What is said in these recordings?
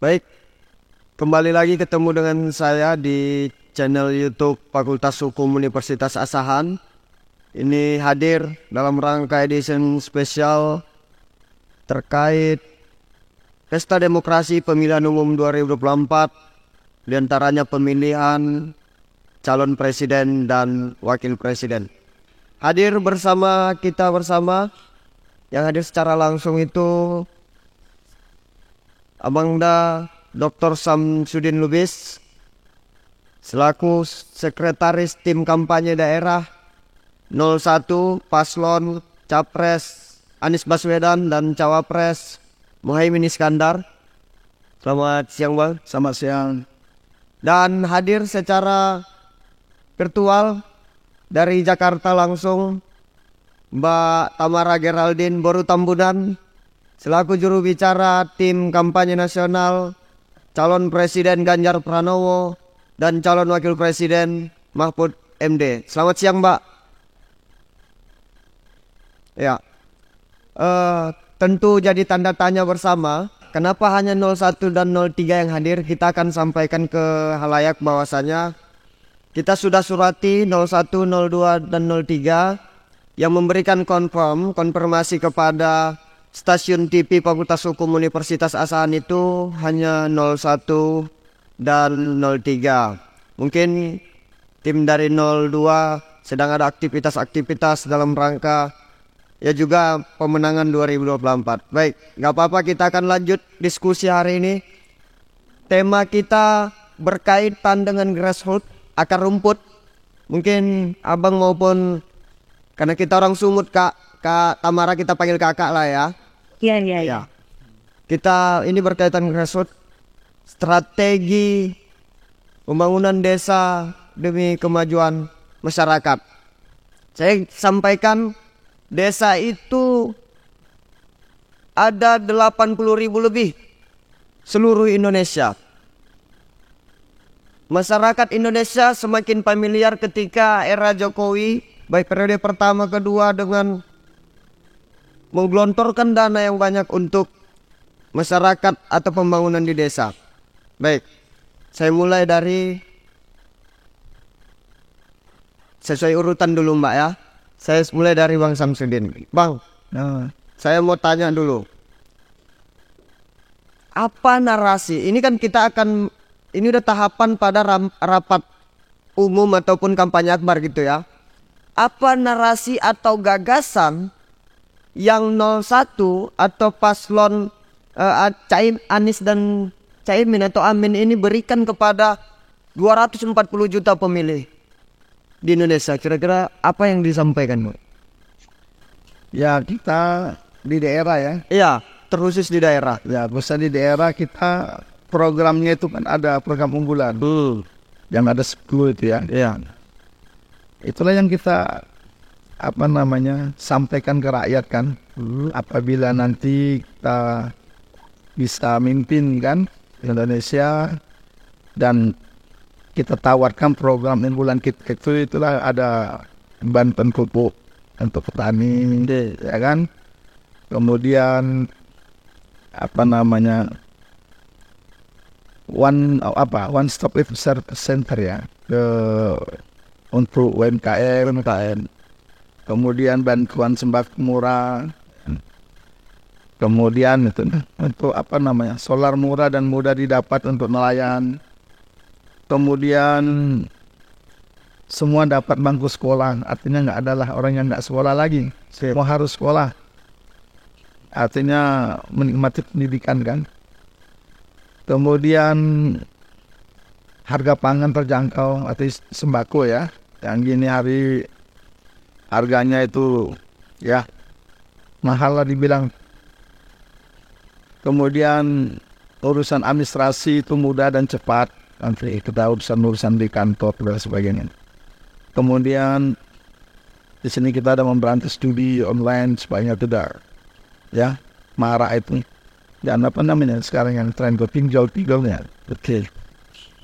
Baik, kembali lagi ketemu dengan saya di channel YouTube Fakultas Hukum Universitas Asahan. Ini hadir dalam rangka edition spesial terkait Pesta Demokrasi Pemilihan Umum 2024, diantaranya pemilihan calon presiden dan wakil presiden. Hadir bersama kita yang hadir secara langsung itu Abangda Dr. Samsudin Lubis selaku Sekretaris Tim Kampanye Daerah 01 Paslon Capres Anies Baswedan dan Cawapres Muhaimin Iskandar. Selamat siang Bang. Selamat siang. Dan hadir secara virtual dari Jakarta langsung Mbak Tamara Geraldine Boru Tambunan selaku juru bicara Tim Kampanye Nasional calon Presiden Ganjar Pranowo dan calon Wakil Presiden Mahfud MD. Selamat siang Mbak. Ya, tentu jadi tanda tanya bersama, kenapa hanya 01 dan 03 yang hadir? Kita akan sampaikan ke halayak bahwasanya kita sudah surati 01, 02, dan 03 yang memberikan konfirmasi kepada stasiun TV Fakultas Hukum Universitas Asahan itu hanya 01 dan 03. Mungkin tim dari 02 sedang ada aktivitas-aktivitas dalam rangka ya juga pemenangan 2024. Baik, nggak apa-apa, kita akan lanjut diskusi hari ini. Tema kita berkaitan dengan grassroots, akar rumput. Mungkin abang maupun, karena kita orang Sumut, Kak Tamara kita panggil kakak lah ya. Iya. Kita ini berkaitan grassroots, strategi pembangunan desa demi kemajuan masyarakat. Saya sampaikan desa itu ada 80.000 lebih seluruh Indonesia. Masyarakat Indonesia semakin familiar ketika era Jokowi, baik periode pertama kedua, dengan menggelontorkan dana yang banyak untuk masyarakat atau pembangunan di desa. Baik, saya mulai dari sesuai urutan dulu Mbak ya. Saya mulai dari Bang Samsudin. Bang, saya mau tanya dulu. Apa narasi? Ini kan kita akan, ini udah tahapan pada rapat umum ataupun kampanye akbar gitu ya. Apa narasi atau gagasan yang 01 atau paslon Anies dan Caimin atau Amin ini berikan kepada 240 juta pemilih di Indonesia? Kira-kira apa yang disampaikan, Bu? Ya, kita di daerah ya. Iya, terkhusus di daerah. Ya, bisa di daerah kita programnya itu kan ada program unggulan. Yang ada 10 itu ya. Iya. Itulah yang kita sampaikan ke rakyat kan. Apabila nanti kita bisa mimpin kan Indonesia dan kita tawarkan program unggulan kita itu, itulah ada bantuan pupuk untuk petani, ya kan. Kemudian one stop center ya untuk UMKM. Kemudian bantuan sembako murah. Kemudian itu untuk solar murah dan mudah didapat untuk nelayan. Kemudian semua dapat bangku sekolah, artinya nggak adalah orang yang nggak sekolah lagi, semua harus sekolah. Artinya menikmati pendidikan kan. Kemudian harga pangan terjangkau, artinya sembako ya, yang gini hari harganya itu ya mahal lah dibilang. Kemudian urusan administrasi itu mudah dan cepat. Nanti kita urusan di kantor dan sebagainya. Kemudian di sini kita ada memberantas judi online supaya tidak ya marah itu. Dan sekarang yang tren pinjol-pinjolnya. Betul.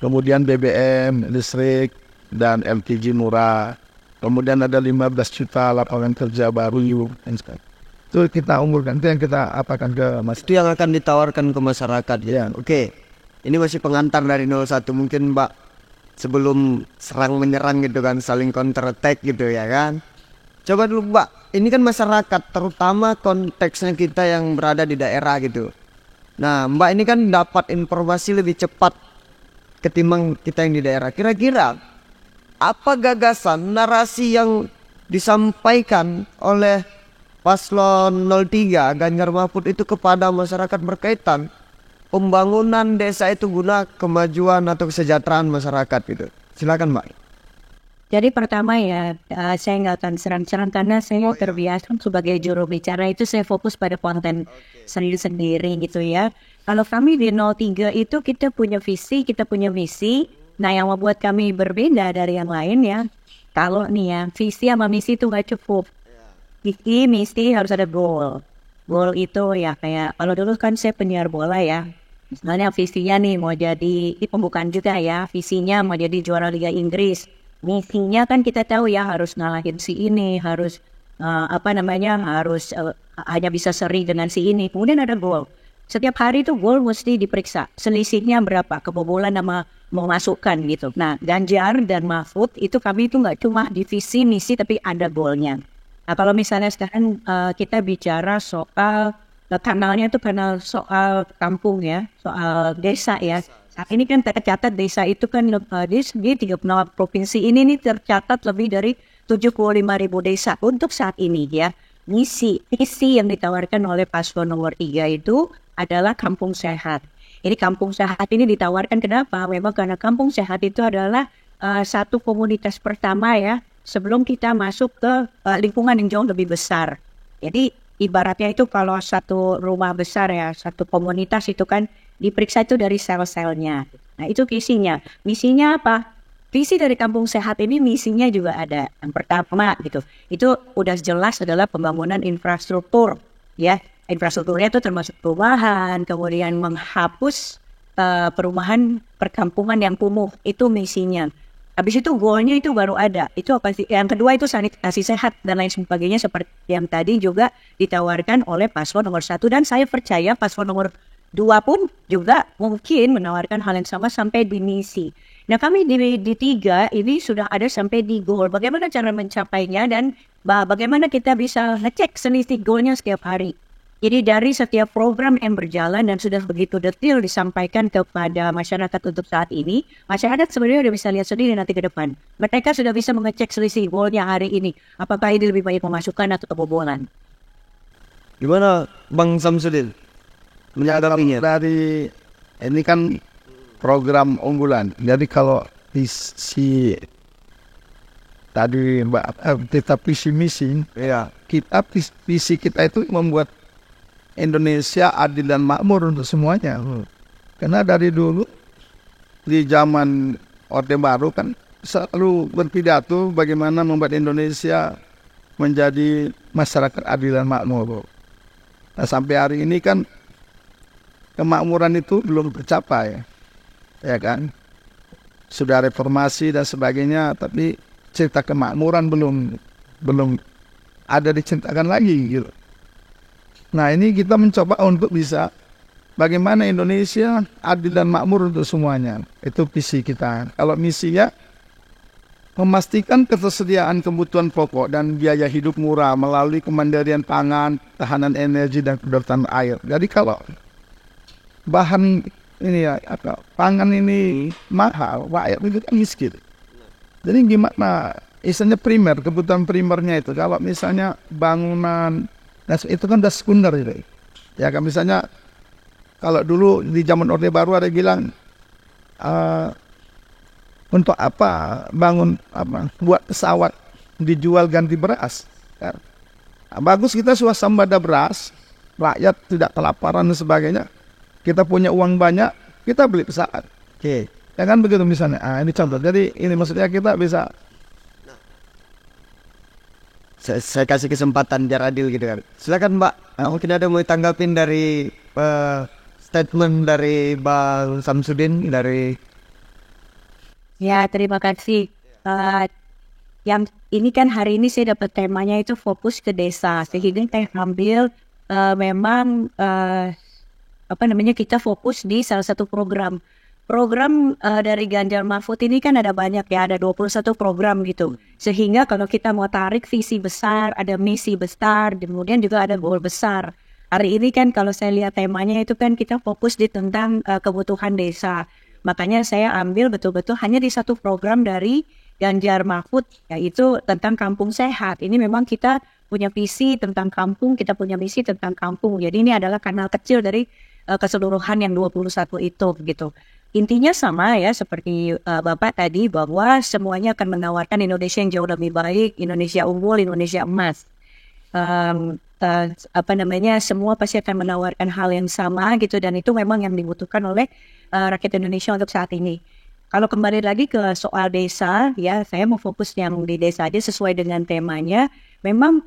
Kemudian BBM, listrik dan LPG murah. Kemudian ada 15 juta lapangan kerja baru. Itu kita unggulkan, itu yang kita apakan ke masyarakat. Itu yang akan ditawarkan ke masyarakat ya. Ya. Oke. Ini masih pengantar dari 01 mungkin Mbak, sebelum serang menyerang gitu kan, saling counter attack gitu ya kan. Coba dulu Mbak, ini kan masyarakat, terutama konteksnya kita yang berada di daerah gitu. Nah Mbak ini kan dapat informasi lebih cepat ketimbang kita yang di daerah. Kira-kira apa gagasan narasi yang disampaikan oleh Paslon 03 Ganjar Mahfud itu kepada masyarakat berkaitan pembangunan desa itu guna kemajuan atau kesejahteraan masyarakat gitu? Silakan Mbak. Jadi pertama ya, saya nggak akan serang-serang karena saya terbiasa sebagai juru bicara itu saya fokus pada konten sendiri-sendiri gitu ya. Kalau kami di 03 itu kita punya visi, kita punya misi. Nah yang membuat kami berbeda dari yang lain ya, kalau nih ya, visi sama misi itu nggak cukup. Visi, misi harus ada goal. Goal itu ya kayak, kalau dulu kan saya penyiar bola ya. Misalnya visinya nih mau jadi, ini pembukaan juga ya, visinya mau jadi juara Liga Inggris. Misinya kan kita tahu ya harus ngalahin si ini, harus harus hanya bisa seri dengan si ini. Kemudian ada goal. Setiap hari itu goal mesti diperiksa. Selisihnya berapa, kebobolan sama memasukkan gitu. Nah, Ganjar dan Mahfud itu kami itu nggak cuma di visi misi tapi ada goalnya. Nah, kalau misalnya sekarang kita bicara soal kanalnya itu kanal soal kampung ya, soal desa ya. Saat ini kan tercatat desa itu kan di 36 provinsi ini nih tercatat lebih dari 75.000 desa untuk saat ini ya. Misi yang ditawarkan oleh paslon nomor 3 itu adalah kampung sehat. Ini kampung sehat ini ditawarkan kenapa? Memang karena kampung sehat itu adalah satu komunitas pertama ya sebelum kita masuk ke lingkungan yang jauh lebih besar. Jadi ibaratnya itu kalau satu rumah besar ya, satu komunitas itu kan diperiksa itu dari sel-selnya. Nah itu visinya. Misinya apa? Visi dari kampung sehat ini misinya juga ada. Yang pertama gitu, itu udah jelas adalah pembangunan infrastruktur ya. Infrastrukturnya itu termasuk perumahan, kemudian menghapus perumahan perkampungan yang kumuh, itu misinya. Habis itu goalnya itu baru ada. Itu apa sih? Yang kedua itu sanitasi sehat dan lain sebagainya seperti yang tadi juga ditawarkan oleh paslon nomor 1 dan saya percaya paslon nomor 2 pun juga mungkin menawarkan hal yang sama sampai di misi. Nah kami di 3 ini sudah ada sampai di goal. Bagaimana cara mencapainya dan bagaimana kita bisa ngecek selisih goalnya setiap hari. Jadi dari setiap program yang berjalan dan sudah begitu detail disampaikan kepada masyarakat untuk saat ini, masyarakat sebenarnya sudah bisa lihat sendiri nanti ke depan. Mereka sudah bisa mengecek selisih goalnya hari ini. Apakah ini lebih banyak pemasukan atau kebobolan? Gimana Bang Samsudin menyadarinya? Dari ini kan program unggulan. Jadi kalau visi tadi kita visi misi, Iya. kita visi kita itu membuat Indonesia adil dan makmur untuk semuanya. Karena dari dulu di zaman Orde Baru kan selalu berpidato bagaimana membuat Indonesia menjadi masyarakat adil dan makmur. Nah, sampai hari ini kan kemakmuran itu belum tercapai, ya kan? Sudah reformasi dan sebagainya, tapi cerita kemakmuran belum ada diceritakan lagi gitu. Nah ini kita mencoba untuk bisa bagaimana Indonesia adil dan makmur untuk semuanya. Itu visi kita. Kalau misinya memastikan ketersediaan kebutuhan pokok dan biaya hidup murah melalui kemandirian pangan, tahanan energi dan kedaulatan air. Jadi kalau bahan ini ya pangan ini mahal, rakyat itu kan miskin. Jadi gimana? Istilahnya primer, kebutuhan primernya itu. Kalau misalnya bangunan, nah, itu kan udah sekunder itu. Ya kan misalnya kalau dulu di zaman Orde Baru ada bilang untuk apa bangun buat pesawat dijual ganti beras. Kan? Nah, bagus kita swasembada beras, rakyat tidak kelaparan dan sebagainya. Kita punya uang banyak, kita beli pesawat. Oke. Ya kan begitu misalnya. Ini contoh. Jadi ini maksudnya kita bisa. Saya kasih kesempatan biar adil gitu kan. Silakan Mbak. Mungkin ada mau tanggapin dari statement dari Bang Samsudin dari. Ya terima kasih. Yang ini kan hari ini saya dapat temanya itu fokus ke desa. Sehingga saya ambil memang kita fokus di salah satu program. Program dari Ganjar Mahfud ini kan ada banyak ya, ada 21 program gitu. Sehingga kalau kita mau tarik visi besar, ada misi besar, kemudian juga ada goal besar. Hari ini kan kalau saya lihat temanya itu kan kita fokus di tentang kebutuhan desa. Makanya saya ambil betul-betul hanya di satu program dari Ganjar Mahfud, yaitu tentang kampung sehat. Ini memang kita punya visi tentang kampung, kita punya misi tentang kampung. Jadi ini adalah kanal kecil dari keseluruhan yang 21 itu gitu. Intinya sama ya seperti Bapak tadi, bahwa semuanya akan menawarkan Indonesia yang jauh lebih baik, Indonesia unggul, Indonesia emas. Semua pasti akan menawarkan hal yang sama gitu, dan itu memang yang dibutuhkan oleh rakyat Indonesia untuk saat ini. Kalau kembali lagi ke soal desa, ya saya mau fokus yang di desa aja sesuai dengan temanya. Memang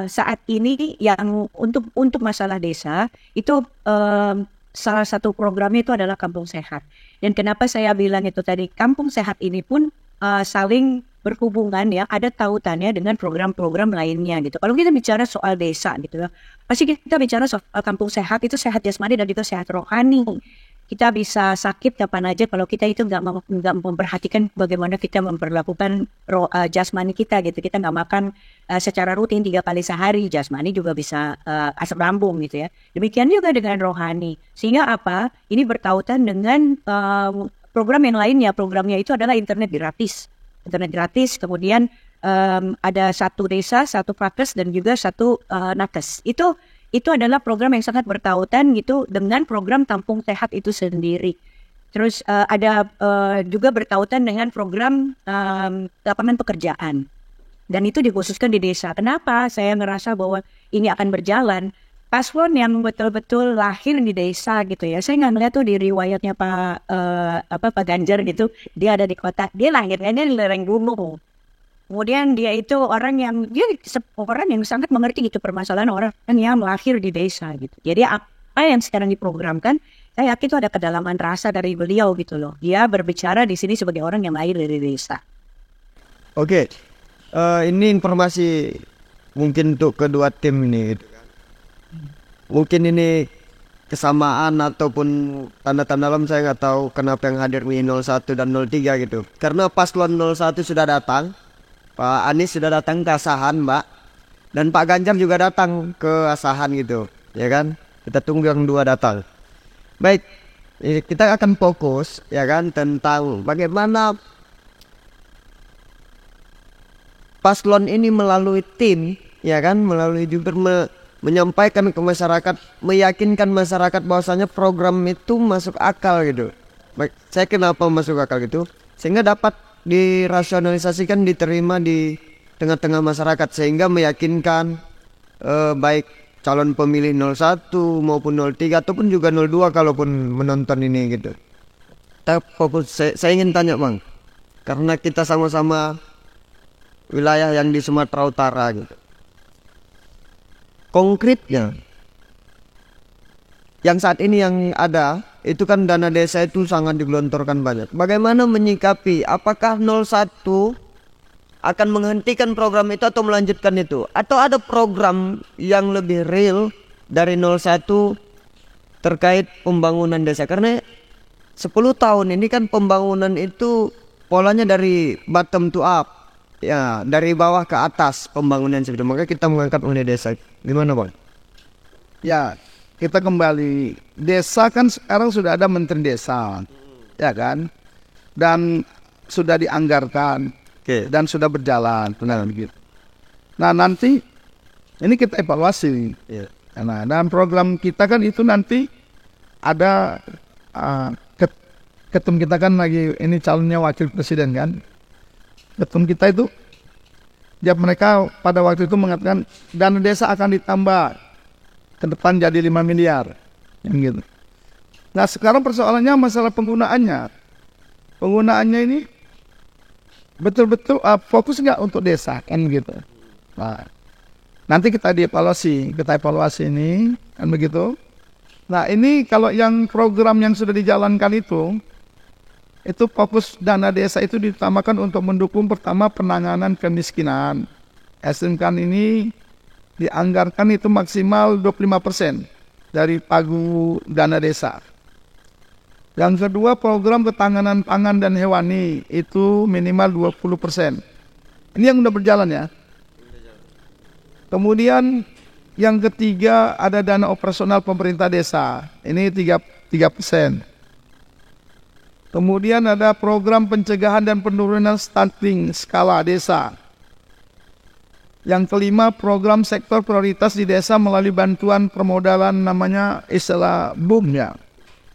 saat ini yang untuk masalah desa itu salah satu programnya itu adalah Kampung Sehat. Dan kenapa saya bilang itu tadi, Kampung Sehat ini pun saling berhubungan ya, ada tautannya dengan program-program lainnya gitu. Kalau kita bicara soal desa gitu ya, pasti kita bicara soal Kampung Sehat, itu sehat jasmani dan juga sehat rohani. Kita bisa sakit kapan aja kalau kita itu nggak memperhatikan bagaimana kita memperlakukan jasmani kita gitu. Kita nggak makan secara rutin 3 kali sehari, jasmani juga bisa asam lambung gitu ya. Demikian juga dengan rohani. Sehingga apa? Ini bertautan dengan program yang lainnya. Programnya itu adalah internet gratis. Internet gratis, kemudian ada satu desa, satu fakes, dan juga satu nakes. Itu adalah program yang sangat bertautan gitu dengan program Kampung Sehat itu sendiri. Terus ada juga bertautan dengan program lapangan pekerjaan. Dan itu dikhususkan di desa. Kenapa saya merasa bahwa ini akan berjalan? Paslon yang betul-betul lahir di desa gitu ya. Saya nggak melihat tuh di riwayatnya Pak Ganjar gitu. Dia ada di kota. Dia lahirnya di lereng gunung. Kemudian dia itu orang yang sangat mengerti gitu permasalahan orang yang lahir di desa gitu. Jadi apa yang sekarang diprogramkan, saya yakin itu ada kedalaman rasa dari beliau gitu loh. Dia berbicara di sini sebagai orang yang lahir dari desa. Oke, ini informasi mungkin untuk kedua tim ini. Gitu. Mungkin ini kesamaan ataupun tanda-tanda dalam, saya nggak tahu kenapa yang hadir di 01 dan 03 gitu. Karena paslon 01 sudah datang. Pak Anies sudah datang ke Asahan, Mbak. Dan Pak Ganjar juga datang ke Asahan gitu, ya kan? Kita tunggu yang dua datang. Baik, kita akan fokus, ya kan, tentang bagaimana paslon ini melalui tim, ya kan, melalui juga menyampaikan ke masyarakat, meyakinkan masyarakat bahwasanya program itu masuk akal gitu. Baik, saya kenapa masuk akal gitu? Sehingga dapat dirasionalisasikan, diterima di tengah-tengah masyarakat, sehingga meyakinkan baik calon pemilih 01 maupun 03 ataupun juga 02 kalaupun menonton ini gitu. Saya ingin tanya Bang, karena kita sama-sama wilayah yang di Sumatera Utara gitu. Konkretnya yang saat ini yang ada itu kan dana desa itu sangat digelontorkan banyak. Bagaimana menyikapi? Apakah 01 akan menghentikan program itu atau melanjutkan itu? Atau ada program yang lebih real dari 01 terkait pembangunan desa? Karena 10 tahun ini kan pembangunan itu polanya dari bottom to up. Ya, dari bawah ke atas pembangunan seperti itu. Maka kita mengangkat mengenai desa. Gimana Bang? Ya, kita kembali, desa kan sekarang sudah ada menteri desa, ya kan, dan sudah dianggarkan, dan sudah berjalan, begitu. Nah nanti ini kita evaluasi, nah dalam program kita kan itu nanti ada ketum kita kan lagi ini calonnya wakil presiden kan, ketum kita itu, ya mereka pada waktu itu mengatakan dana desa akan ditambah ke depan jadi 5 miliar yang gitu. Nah sekarang persoalannya masalah penggunaannya ini betul-betul fokus nggak untuk desa kan gitu. Nah nanti kita evaluasi ini kan begitu. Nah ini kalau yang program yang sudah dijalankan itu fokus dana desa itu ditambahkan untuk mendukung pertama penanganan kemiskinan. SMK ini dianggarkan itu maksimal 25%. dari pagu dana desa. Yang kedua, program ketahanan pangan dan hewani itu minimal 20%. Ini yang sudah berjalan ya. Kemudian yang ketiga ada dana operasional pemerintah desa. Ini 3%. Kemudian ada program pencegahan dan penurunan stunting skala desa. Yang kelima, program sektor prioritas di desa melalui bantuan permodalan namanya istilah BUM ya.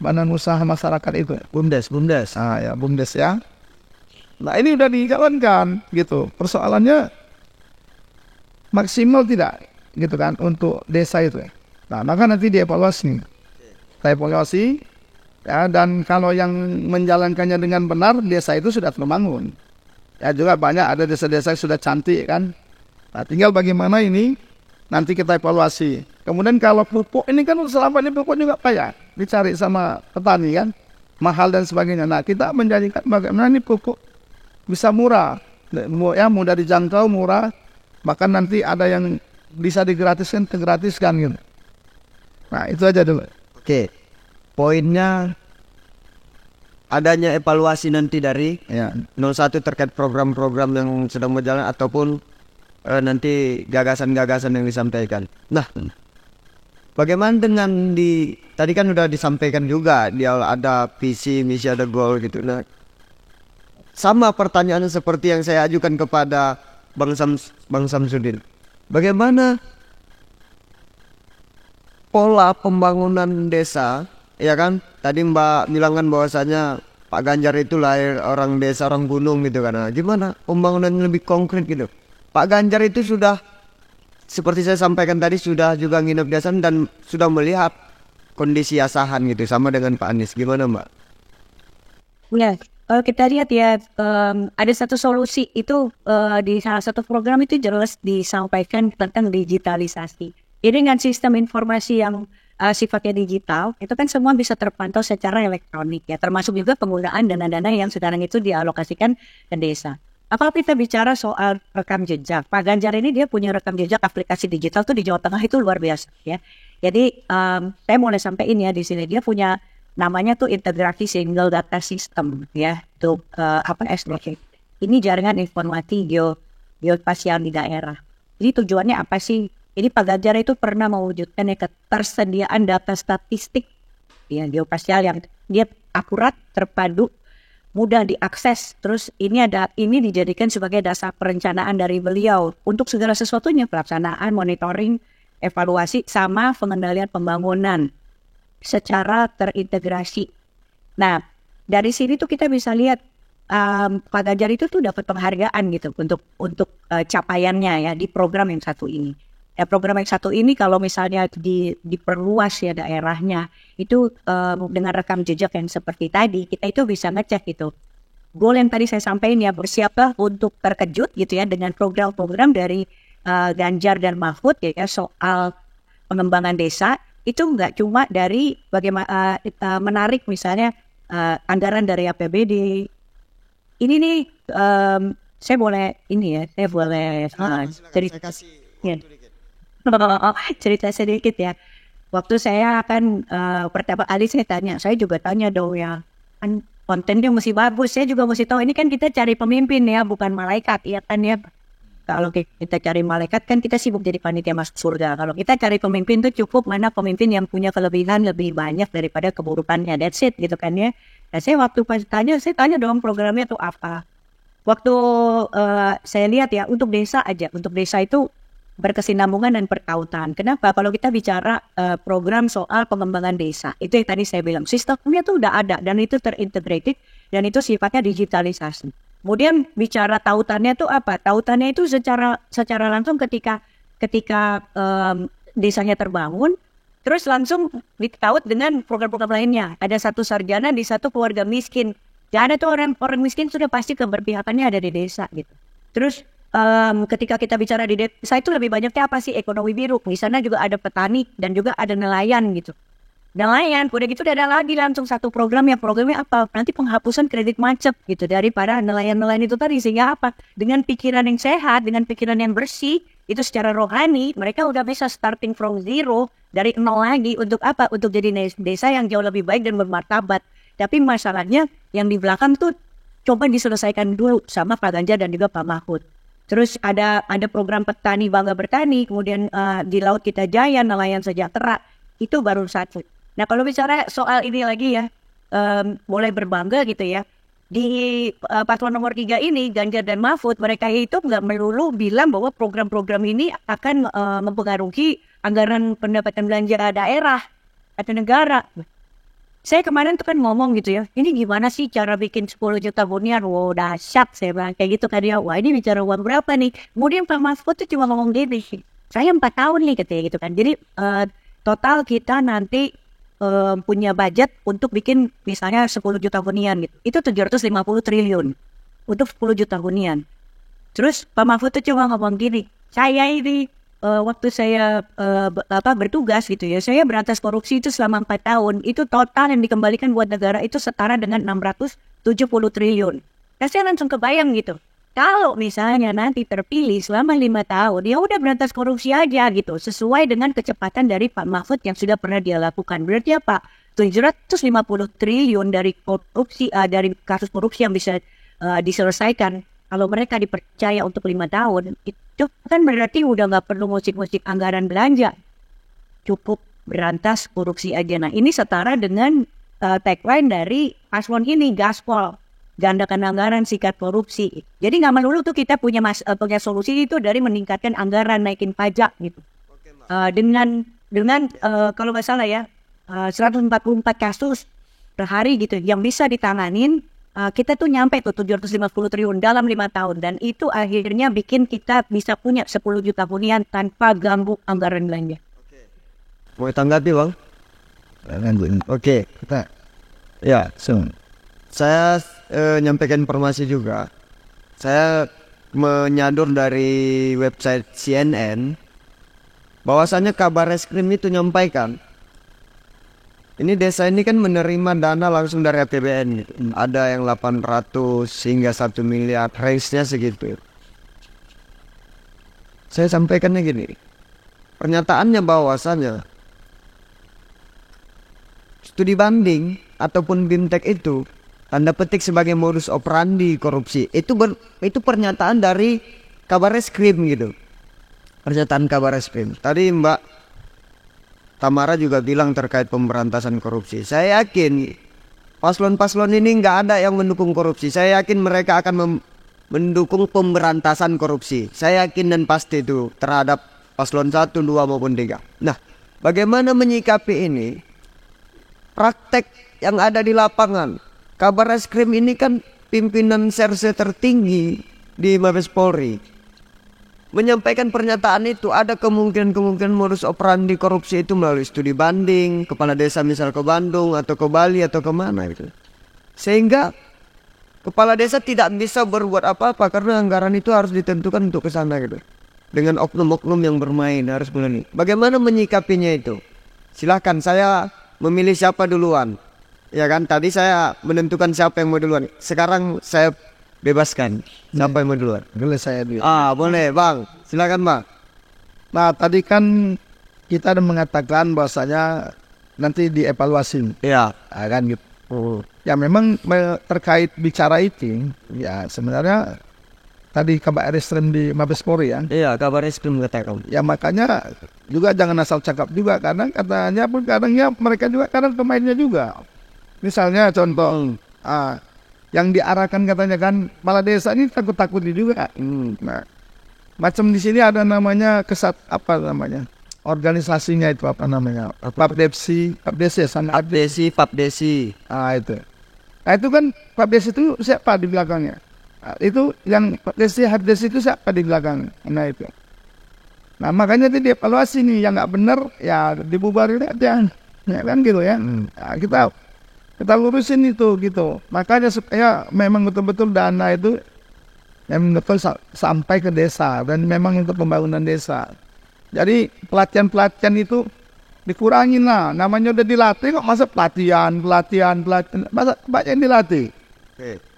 Badan Usaha Masyarakat itu. BUMDes. Ya, BUMDes ya. Nah, ini udah dijalankan gitu. Persoalannya maksimal tidak gitu kan untuk desa itu. Nah, maka nanti dievaluasi. Kita evaluasi ya, dan kalau yang menjalankannya dengan benar, desa itu sudah terbangun. Ya juga banyak ada desa-desa yang sudah cantik kan. Nah, tinggal bagaimana ini nanti kita evaluasi. Kemudian kalau pupuk ini kan selama ini pupuk juga payah dicari sama petani kan, mahal dan sebagainya. Nah, kita menjadikan bagaimana ini pupuk bisa murah, ya mudah dijangkau, murah, bahkan nanti ada yang bisa digratiskan gitu. Nah, itu aja dulu. Oke, poinnya adanya evaluasi nanti dari Ya. 01 terkait program-program yang sedang berjalan ataupun nanti gagasan-gagasan yang disampaikan. Nah, bagaimana dengan tadi kan sudah disampaikan juga di awal ada visi, misi, ada goal gitu. Nah, sama pertanyaan seperti yang saya ajukan kepada Bang Samsudin. Bagaimana pola pembangunan desa, ya kan? Tadi Mbak bilang kan bahwasanya Pak Ganjar itu lahir orang desa, orang gunung gitu kan. Nah, gimana pembangunan lebih konkret gitu? Pak Ganjar itu sudah, seperti saya sampaikan tadi, sudah juga nginep di desa dan sudah melihat kondisi asahan gitu, sama dengan Pak Anies. Gimana Mbak? Ya, kalau kita lihat ya, ada satu solusi itu di salah satu program itu jelas disampaikan tentang digitalisasi. Jadi dengan sistem informasi yang sifatnya digital, itu kan semua bisa terpantau secara elektronik ya, termasuk juga penggunaan dana-dana yang sekarang itu dialokasikan ke desa. Kalau kita bicara soal rekam jejak, Pak Ganjar ini dia punya rekam jejak aplikasi digital tuh di Jawa Tengah itu luar biasa ya. Jadi saya mulai sampaikan ya di sini, dia punya namanya tuh integrasi single data system ya, untuk SDG. Ini jaringan informasi geospasial di daerah. Jadi tujuannya apa sih? Ini Pak Ganjar itu pernah mewujudkan ketersediaan data statistik ya, geospasial yang dia akurat, terpadu, mudah diakses. Terus ini dijadikan sebagai dasar perencanaan dari beliau untuk segala sesuatunya, pelaksanaan, monitoring, evaluasi, sama pengendalian pembangunan secara terintegrasi. Nah, dari sini tuh kita bisa lihat Pak Ganjar itu tuh dapat penghargaan gitu untuk capaiannya ya di program yang satu ini. Ya, program yang satu ini kalau misalnya diperluas ya daerahnya itu dengan rekam jejak yang seperti tadi, kita itu bisa ngecek gitu. Goal yang tadi saya sampaikan ya, bersiaplah untuk terkejut gitu ya dengan program-program dari Ganjar dan Mahfud ya soal pengembangan desa. Itu nggak cuma dari bagaimana menarik misalnya anggaran dari APBD. Ini nih saya boleh cerita sedikit ya. Waktu saya akan pertama kali saya juga tanya dong ya, kan kontennya mesti bagus, saya juga mesti tahu ini kan kita cari pemimpin ya, bukan malaikat ya kan ya. Kalau kita cari malaikat kan kita sibuk jadi panitia masuk surga. Kalau kita cari pemimpin tuh cukup mana pemimpin yang punya kelebihan lebih banyak daripada keburukannya, that's it gitu kan ya. Nah saya waktu pas saya tanya dong programnya tuh apa. Waktu saya lihat ya untuk desa itu berkesinambungan dan berkaitan. Kenapa? Kalau kita bicara program soal pengembangan desa, itu yang tadi saya bilang, sistemnya tuh udah ada dan itu terintegrated dan itu sifatnya digitalisasi. Kemudian bicara tautannya tuh apa? Tautannya itu secara langsung ketika desanya terbangun, terus langsung ditaut dengan program-program lainnya. Ada satu sarjana di satu keluarga miskin. Gak ada tuh orang miskin sudah pasti keberpihakannya ada di desa gitu. Terus ketika kita bicara di desa itu lebih banyaknya apa sih? Ekonomi biru. Di sana juga ada petani dan juga ada nelayan gitu. Nelayan, udah gitu udah ada lagi langsung satu program ya. Programnya apa? Nanti penghapusan kredit macet gitu dari para nelayan-nelayan itu tadi. Sehingga apa? Dengan pikiran yang sehat, dengan pikiran yang bersih, itu secara rohani mereka udah bisa starting from zero, dari nol lagi. Untuk apa? Untuk jadi desa yang jauh lebih baik dan bermartabat. Tapi masalahnya yang di belakang tuh coba diselesaikan dulu sama Pak Ganjar dan juga Pak Mahfud. Terus ada program petani bangga bertani, kemudian di Laut Kita Jaya, nelayan sejahtera, itu baru satu. Nah kalau bicara soal ini lagi ya, boleh berbangga gitu ya. Di paslon nomor 3 ini, Ganjar dan Mahfud, mereka itu nggak melulu bilang bahwa program-program ini akan mempengaruhi anggaran pendapatan belanja daerah atau negara. Saya kemarin tuh kan ngomong gitu ya, ini gimana sih cara bikin 10 juta hunian? Wow, dahsyat saya bilang kayak gitu kan ya. Wah ini bicara uang berapa nih? Kemudian Pak Mahfud tuh cuma ngomong gini, saya 4 tahun nih katanya gitu kan. Jadi total kita nanti punya budget untuk bikin misalnya 10 juta hunian gitu. Itu 750 triliun untuk 10 juta hunian. Terus Pak Mahfud tuh cuma ngomong gini, saya ini waktu saya bertugas gitu ya, saya berantas korupsi itu selama 4 tahun. Itu total yang dikembalikan buat negara itu setara dengan 670 triliun. Dan saya langsung kebayang gitu. Kalau misalnya nanti terpilih selama 5 tahun, ya udah berantas korupsi aja gitu. Sesuai dengan kecepatan dari Pak Mahfud yang sudah pernah dia lakukan. Berarti apa? 750 triliun dari korupsi, dari kasus korupsi yang bisa diselesaikan. Kalau mereka dipercaya untuk 5 tahun, itu kan berarti udah nggak perlu musik-musik anggaran belanja. Cukup berantas korupsi aja. Nah ini setara dengan tagline dari paslon ini, gaspol. Gandakan anggaran, sikat korupsi. Jadi nggak melulu tuh kita punya solusi itu dari meningkatkan anggaran, naikin pajak gitu. Dengan kalau nggak salah ya 144 kasus per hari gitu yang bisa ditanganin, kita tuh nyampe tuh 750 triliun dalam 5 tahun, dan itu akhirnya bikin kita bisa punya 10 juta hunian tanpa ganggu anggaran belanja. Mau tanggapi Bang? Oke. Kita Ya, soon. saya nyampaikan informasi juga. Saya menyadur dari website CNN bahwasanya kabar reskrim itu nyampaikan ini desa ini kan menerima dana langsung dari APBN gitu. Ada yang 800 hingga 1 miliar, range-nya segitu. Saya sampaikannya gini, pernyataannya bahwasanya studi banding ataupun BIMTEK itu tanda petik sebagai modus operandi korupsi. Itu pernyataan dari kabar reskrim gitu. Pernyataan kabar reskrim. Tadi Mbak Tamara juga bilang terkait pemberantasan korupsi. Saya yakin paslon-paslon ini nggak ada yang mendukung korupsi. Saya yakin mereka akan mendukung pemberantasan korupsi. Saya yakin dan pasti itu terhadap paslon 1, 2 maupun 3. Nah, bagaimana menyikapi ini? Praktek yang ada di lapangan. Kabar reskrim ini kan pimpinan serse tertinggi di Mabes Polri. Menyampaikan pernyataan itu, ada kemungkinan modus operandi korupsi itu melalui studi banding, kepala desa misal ke Bandung atau ke Bali atau kemana gitu. Sehingga kepala desa tidak bisa berbuat apa-apa karena anggaran itu harus ditentukan untuk ke sana gitu. Dengan oknum-oknum yang bermain harus mulai. Bagaimana menyikapinya itu? Silahkan, saya memilih siapa duluan. Ya kan, tadi saya menentukan siapa yang mau duluan. Sekarang saya bebaskan siapa yang mau duluan. Boleh saya dulu. Boleh Bang, silakan Bang. Nah tadi kan kita ada mengatakan bahwasanya nanti dievaluasi. Iya. Kan gitu. Ya memang terkait bicara itu, ya sebenarnya tadi kabar reskrim di Mabes Polri ya. Iya, kabar reskrim katakan. Ya makanya juga jangan asal cakap juga, karena katanya pun kadangnya mereka juga kadang pemainnya juga. Misalnya contoh, yang diarahkan katanya kan kepala desa ini takut-takuti juga. Nah, macam di sini ada namanya organisasinya itu apa namanya? Papdesi. Itu. Nah itu kan Papdesi itu siapa di belakangnya? Nah, itu yang Papdesi itu siapa di belakang? Nah itu. Nah makanya itu dievaluasi nih, yang nggak benar ya dibubarin aja. Ya kan gitu ya. Nah, kita lurusin itu gitu. Makanya supaya memang betul-betul dana itu yang betul sampai ke desa dan memang untuk pembangunan desa. Jadi pelatihan itu dikurangin lah. Namanya udah dilatih kok masa pelatihan. Masa banyak yang dilatih.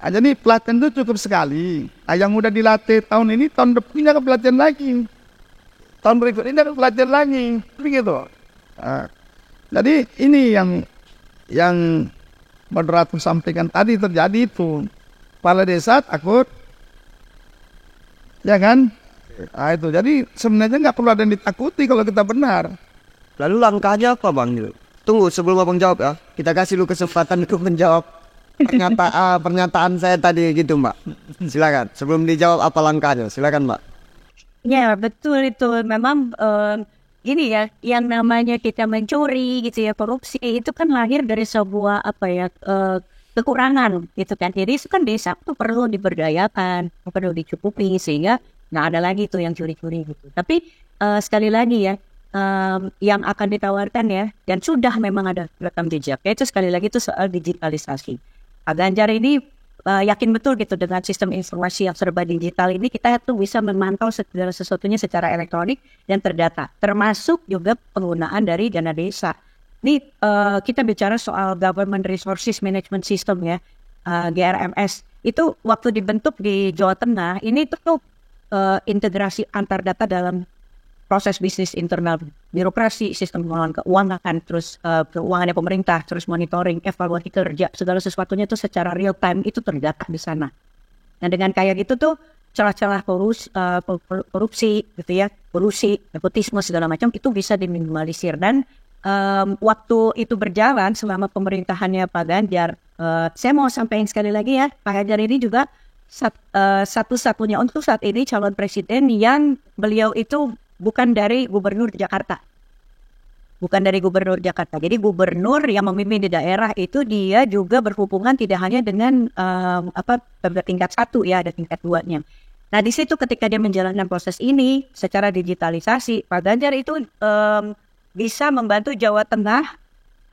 Nah, jadi pelatihan itu cukup sekali. Nah, yang udah dilatih tahun ini, tahun depannya ke pelatihan lagi. tahun berikut ini harus belajar lagi, begitu. Nah, jadi ini yang moderator sampaikan tadi terjadi itu. Kepala desa takut, ya kan? Nah, itu. Jadi sebenarnya nggak perlu ada yang ditakuti kalau kita benar. Lalu langkahnya apa bang? Tunggu sebelum abang jawab ya, kita kasih lu kesempatan untuk menjawab pernyataan saya tadi gitu mbak. Silakan. Sebelum dijawab apa langkahnya, silakan mbak. Ya betul itu memang gini ya, yang namanya kita mencuri gitu ya, korupsi itu kan lahir dari sebuah apa ya kekurangan gitu kan. Jadi itu kan desa itu perlu diberdayakan, perlu dicukupi sehingga nggak ada lagi tuh yang curi-curi gitu. Tapi sekali lagi ya, yang akan ditawarkan ya, dan sudah memang ada rekam jejak, yaitu sekali lagi itu soal digitalisasi. Pak Ganjar ini yakin betul gitu dengan sistem informasi yang serba digital ini kita tuh bisa memantau segala sesuatunya secara elektronik dan terdata, termasuk juga penggunaan dari dana desa. Ini kita bicara soal Government Resources Management System ya, GRMS. Itu waktu dibentuk di Jawa Tengah, ini tuh integrasi antar data dalam proses bisnis internal, birokrasi, sistem keuangan, terus keuangannya pemerintah, terus monitoring, evaluasi kerja, segala sesuatunya itu secara real time itu terdata di sana. Nah dengan kayak gitu tuh celah-celah korupsi gitu ya, kolusi, nepotisme segala macam itu bisa diminimalisir. Dan waktu itu berjalan selama pemerintahannya Pak Ganjar, saya mau sampaikan sekali lagi ya, Pak Ganjar ini juga satu-satunya untuk saat ini calon presiden yang beliau itu bukan dari gubernur Jakarta. Bukan dari gubernur Jakarta. Jadi gubernur yang memimpin di daerah itu dia juga berhubungan tidak hanya dengan tingkat 1 ya, ada tingkat 2-nya. Nah di situ ketika dia menjalankan proses ini secara digitalisasi, Pak Ganjar itu bisa membantu Jawa Tengah.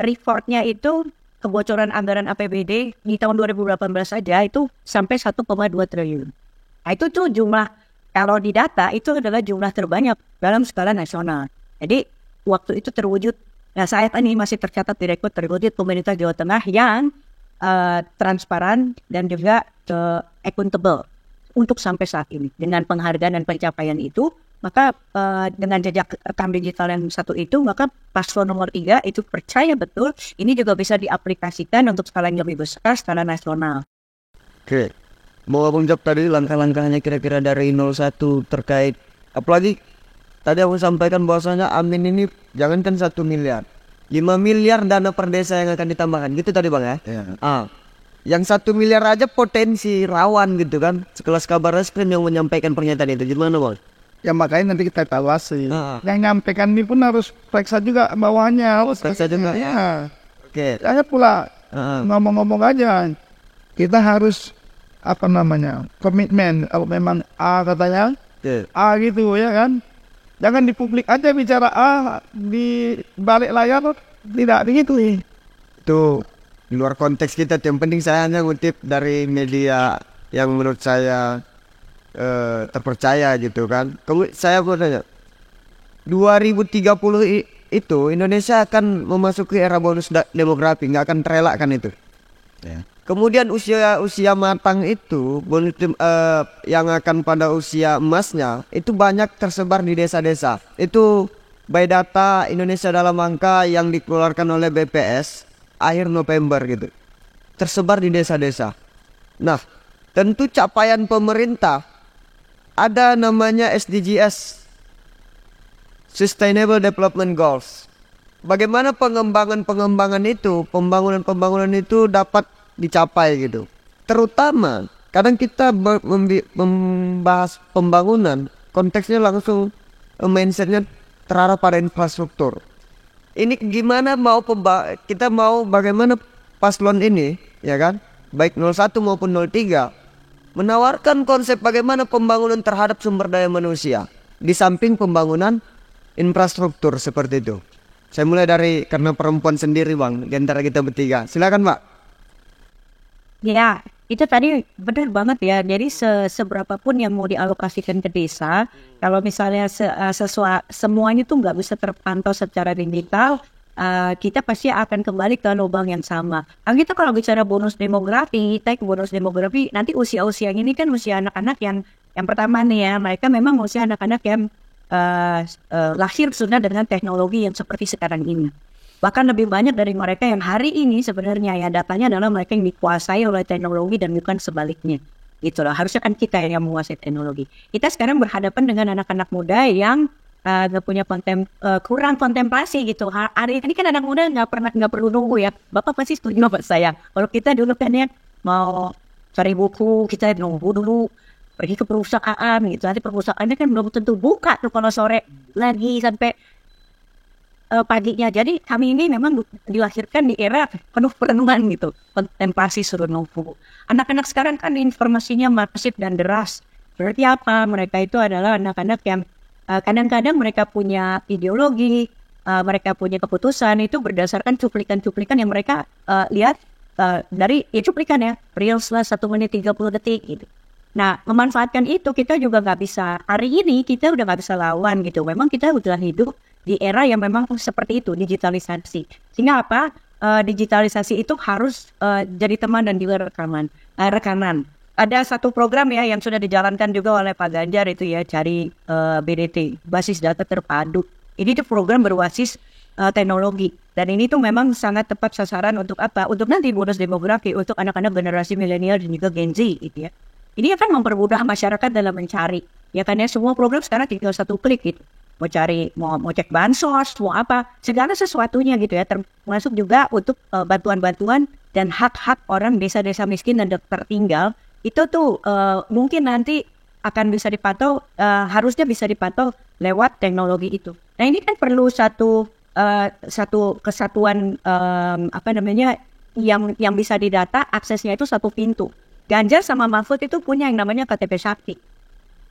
Reportnya itu kebocoran anggaran APBD di tahun 2018 saja itu sampai 1,2 triliun. Nah itu tuh jumlah, kalau di data itu adalah jumlah terbanyak dalam skala nasional. Jadi waktu itu terwujud, nah saat ini masih tercatat di rekod terwujud pemerintah Jawa Tengah yang transparan dan juga accountable untuk sampai saat ini. Dengan penghargaan dan pencapaian itu, maka dengan jejak rekam digital yang satu itu, maka paslon nomor 3 itu percaya betul ini juga bisa diaplikasikan untuk skala yang lebih besar, skala nasional. Oke. Mau abang jawab tadi langkah-langkahnya kira-kira dari 01 terkait, apalagi tadi aku sampaikan bahwasanya Amin ini jangankan 1 miliar, 5 miliar dana per desa yang akan ditambahkan gitu tadi bang ya. Yang 1 miliar aja potensi rawan gitu kan, sekelas kabar reskrim yang menyampaikan pernyataan itu gimana bang? Ya makanya nanti kita evaluasi. Yang nyampaikan ini pun harus periksa juga bawahnya, harus periksa juga ya. Oke. Saya pula ngomong-ngomong aja, kita harus komitmen. Kalau memang A katanya A gitu ya kan, jangan di publik aja bicara A, di balik layar tidak begitu. Itu di luar konteks kita. Yang penting saya hanya ngutip dari media yang menurut saya terpercaya gitu kan. Kalau saya mau tanya, 2030 itu Indonesia akan memasuki era bonus demografi, nggak akan terelakkan itu. Kemudian usia matang itu yang akan pada usia emasnya itu banyak tersebar di desa-desa. Itu by data Indonesia dalam angka yang dikeluarkan oleh BPS akhir November gitu. Tersebar di desa-desa. Nah, tentu capaian pemerintah ada namanya SDGs, Sustainable Development Goals. Bagaimana pengembangan itu, pembangunan itu dapat dicapai gitu. Terutama kadang kita membahas pembangunan, konteksnya langsung mindsetnya terarah pada infrastruktur. Ini gimana kita mau bagaimana paslon ini ya kan, baik 01 maupun 03 menawarkan konsep bagaimana pembangunan terhadap sumber daya manusia di samping pembangunan infrastruktur seperti itu. Saya mulai dari karena perempuan sendiri bang di antara kita bertiga. Silakan mbak. Ya, itu tadi benar banget ya. Jadi seberapa pun yang mau dialokasikan ke desa, kalau misalnya semuanya tuh nggak bisa terpantau secara digital, kita pasti akan kembali ke lubang yang sama. Kita kalau bicara bonus demografi, nanti usia-usia ini kan usia anak-anak yang pertama nih ya, mereka memang usia anak-anak yang lahir sudah dengan teknologi yang seperti sekarang ini. Bahkan lebih banyak dari mereka yang hari ini sebenarnya ya datanya adalah mereka yang dikuasai oleh teknologi dan bukan sebaliknya. Gitu loh. Harusnya kan kita yang menguasai teknologi. Kita sekarang berhadapan dengan anak-anak muda yang nggak punya kurang kontemplasi gitu. Hari ini kan anak muda nggak perlu nunggu ya. Bapak pasti setuju sama saya. Kalau kita dulu kan ya mau cari buku kita nunggu dulu pergi ke perusahaan gitu. Nanti perusahaannya kan belum tentu buka tuh kalau sore lagi sampai paginya. Jadi kami ini memang dilahirkan di era penuh perenungan gitu, kontemplasi suruh nunggu. Anak-anak sekarang kan informasinya masif dan deras. Berarti apa? Mereka itu adalah anak-anak yang kadang-kadang mereka punya ideologi, mereka punya keputusan itu berdasarkan cuplikan-cuplikan yang mereka lihat dari cuplikan ya, reels lah 1 menit 30 detik gitu. Nah, memanfaatkan itu kita juga nggak bisa, hari ini kita udah nggak bisa lawan gitu. Memang kita udah hidup di era yang memang seperti itu, digitalisasi. Sehingga apa? Digitalisasi itu harus jadi teman dan juga rekanan. Ada satu program ya yang sudah dijalankan juga oleh Pak Ganjar itu ya, cari BDT, basis data terpadu. Ini tuh program berbasis teknologi. Dan ini tuh memang sangat tepat sasaran untuk apa? Untuk nanti bonus demografi, untuk anak-anak generasi milenial dan juga Gen Z gitu ya. Ini akan mempermudah masyarakat dalam mencari. Ya kan ya, semua program sekarang tinggal 1 klik gitu. Mau cari, mau cek bansos, mau apa, segala sesuatunya gitu ya. Termasuk juga untuk bantuan-bantuan dan hak-hak orang desa-desa miskin dan tertinggal. Itu tuh mungkin nanti akan bisa dipantau, harusnya bisa dipantau lewat teknologi itu. Nah ini kan perlu satu kesatuan yang bisa didata, aksesnya itu 1 pintu. Ganjar sama Mahfud itu punya yang namanya KTP Sakti.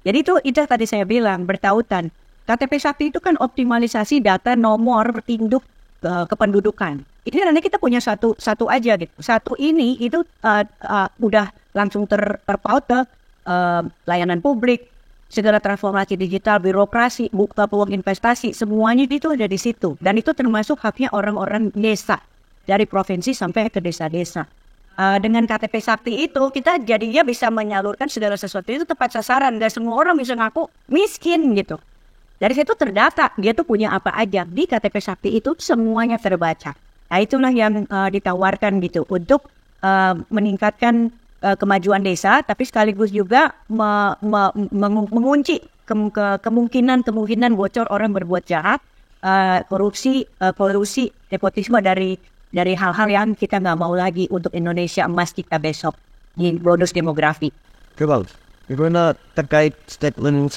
Jadi itu tadi saya bilang bertautan. KTP Sakti itu kan optimalisasi data nomor induk kependudukan. Ini nanti kita punya satu aja gitu. Satu ini itu udah langsung terpaut ke layanan publik, segala transformasi digital, birokrasi, buka peluang investasi, semuanya itu ada di situ. Dan itu termasuk haknya orang-orang desa dari provinsi sampai ke desa-desa. Dengan KTP Sakti itu kita jadinya bisa menyalurkan segala sesuatu itu tepat sasaran. Dan semua orang bisa ngaku miskin gitu. Dari situ terdata dia tuh punya apa aja. Di KTP Sakti itu semuanya terbaca. Nah itulah yang ditawarkan gitu untuk meningkatkan kemajuan desa, tapi sekaligus juga mengunci kemungkinan bocor orang berbuat jahat, korupsi, nepotisme dari hal-hal yang kita nggak mau lagi untuk Indonesia emas kita besok di bonus demografi. Kebal, gimana terkait statement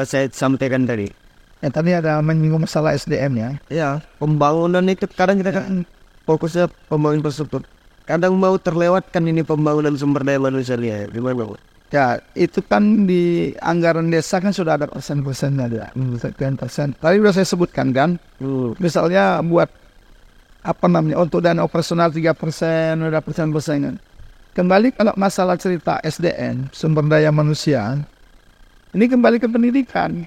saya sampaikan tadi? Tadi ada menyinggung masalah SDM ya. Ya, pembangunan itu kadang kita kan fokusnya pembangunan infrastruktur. Kadang mau terlewatkan ini pembangunan sumber daya manusianya. Gimana? Ya, itu kan di anggaran desa kan sudah ada persen-persennya ada. Sekian persen. Tadi sudah saya sebutkan kan. Misalnya buat untuk dana operasional 3%, udah persen-persen. Kembali kalau masalah cerita SDM, sumber daya manusia, ini kembali ke pendidikan.